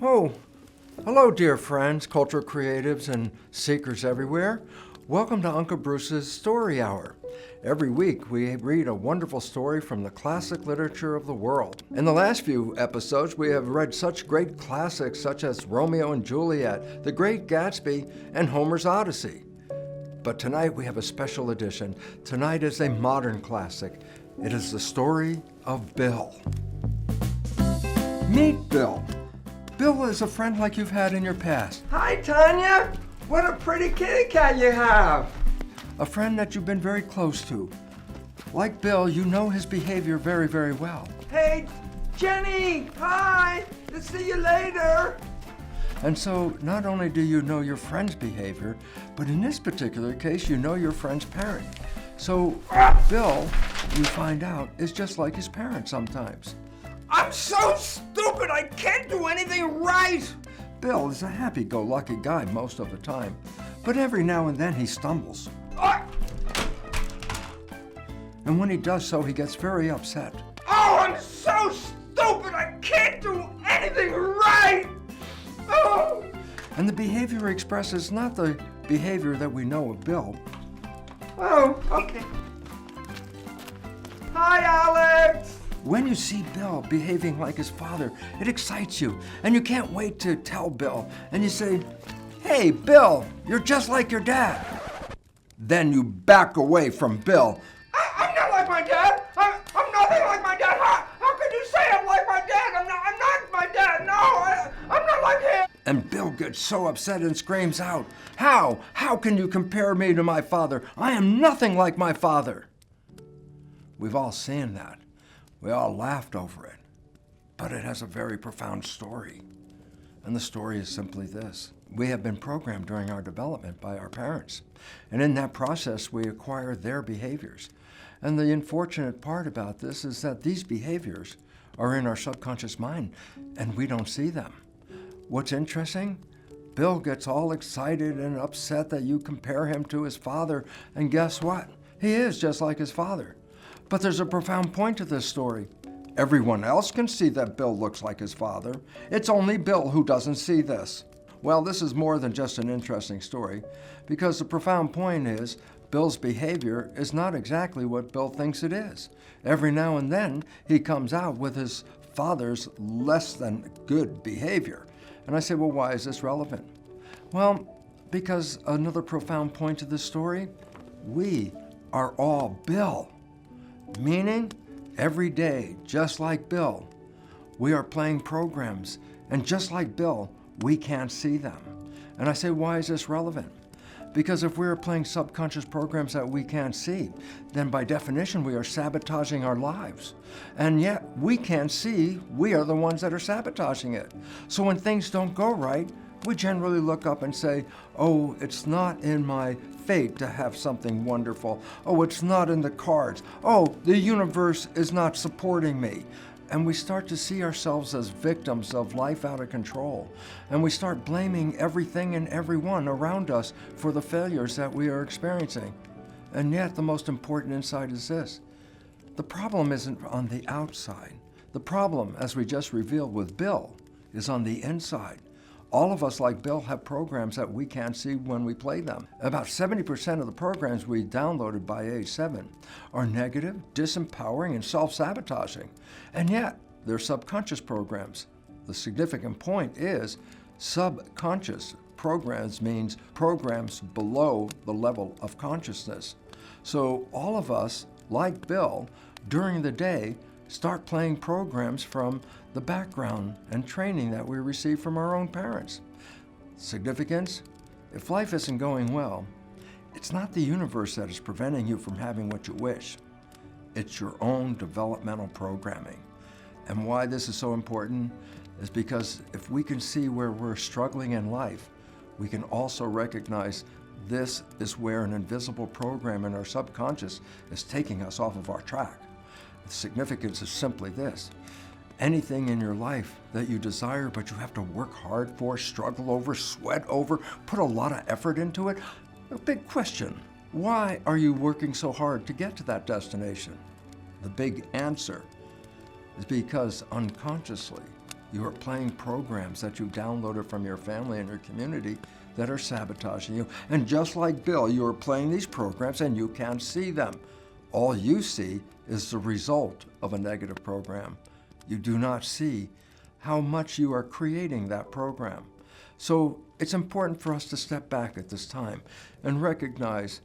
Oh, hello, dear friends, cultural creatives, and seekers everywhere. Welcome to Uncle Bruce's Story Hour. Every week, we read a wonderful story from the classic literature of the world. In the last few episodes, we have read such great classics such as Romeo and Juliet, The Great Gatsby, and Homer's Odyssey. But tonight, we have a special edition. Tonight is a modern classic. It is the story of Bill. Meet Bill. Bill is a friend like you've had in your past. Hi, Tanya. What a pretty kitty cat you have. A friend that you've been very close to. Like Bill, you know his behavior very, very well. Hey, Jenny. Hi. To see you later. And so not only do you know your friend's behavior, but in this particular case, you know your friend's parent. So Bill, you find out, is just like his parents sometimes. I'm so stupid. I can't do anything right. Bill is a happy-go-lucky guy most of the time, but every now and then he stumbles. And when he does so, he gets very upset. Oh, I'm so stupid. I can't do anything right. Oh. And the behavior he expresses is not the behavior that we know of Bill. Oh, okay. Hi, Alex. When you see Bill behaving like his father, it excites you, and you can't wait to tell Bill. And you say, "Hey, Bill, you're just like your dad." Then you back away from Bill. I'm not like my dad. I'm nothing like my dad. How could you say I'm like my dad? I'm not my dad. No, I'm not like him. And Bill gets so upset and screams out, How? How can you compare me to my father? I am nothing like my father." We've all seen that. We all laughed over it. But it has a very profound story. And the story is simply this. We have been programmed during our development by our parents. And in that process, we acquire their behaviors. And the unfortunate part about this is that these behaviors are in our subconscious mind, and we don't see them. What's interesting? Bill gets all excited and upset that you compare him to his father, and guess what? He is just like his father. But there's a profound point to this story. Everyone else can see that Bill looks like his father. It's only Bill who doesn't see this. Well, this is more than just an interesting story, because the profound point is Bill's behavior is not exactly what Bill thinks it is. Every now and then, he comes out with his father's less than good behavior. And I say, well, why is this relevant? Well, because another profound point to this story, we are all Bill. Meaning, every day, just like Bill, we are playing programs, and just like Bill, we can't see them. And I say, why is this relevant? Because if we're playing subconscious programs that we can't see, then by definition, we are sabotaging our lives. And yet, we can't see we are the ones that are sabotaging it. So when things don't go right, we generally look up and say, oh, it's not in my fate to have something wonderful. Oh, it's not in the cards. Oh, the universe is not supporting me. And we start to see ourselves as victims of life out of control. And we start blaming everything and everyone around us for the failures that we are experiencing. And yet, the most important insight is this. The problem isn't on the outside. The problem, as we just revealed with Bill, is on the inside. All of us, like Bill, have programs that we can't see when we play them. About 70% of the programs we downloaded by age 7 are negative, disempowering, and self-sabotaging. And yet, they're subconscious programs. The significant point is subconscious programs means programs below the level of consciousness. So all of us, like Bill, during the day, start playing programs from the background and training that we receive from our own parents. Significance? If life isn't going well, it's not the universe that is preventing you from having what you wish. It's your own developmental programming. And why this is so important is because if we can see where we're struggling in life, we can also recognize this is where an invisible program in our subconscious is taking us off of our track. The significance is simply this. Anything in your life that you desire, but you have to work hard for, struggle over, sweat over, put a lot of effort into it, a big question. Why are you working so hard to get to that destination? The big answer is because unconsciously You are playing programs that you downloaded from your family and your community that are sabotaging you. And just like Bill, you are playing these programs and you can't see them. All you see is the result of a negative program. You do not see how much you are creating that program. So it's important for us to step back at this time and recognize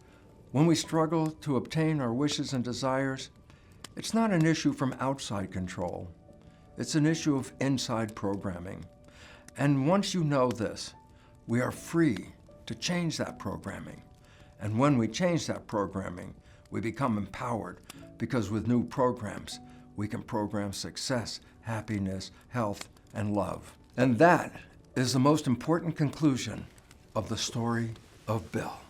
when we struggle to obtain our wishes and desires, it's not an issue from outside control. It's an issue of inside programming. And once you know this, we are free to change that programming. And when we change that programming, we become empowered because with new programs, we can program success, happiness, health, and love. And that is the most important conclusion of the story of Bill.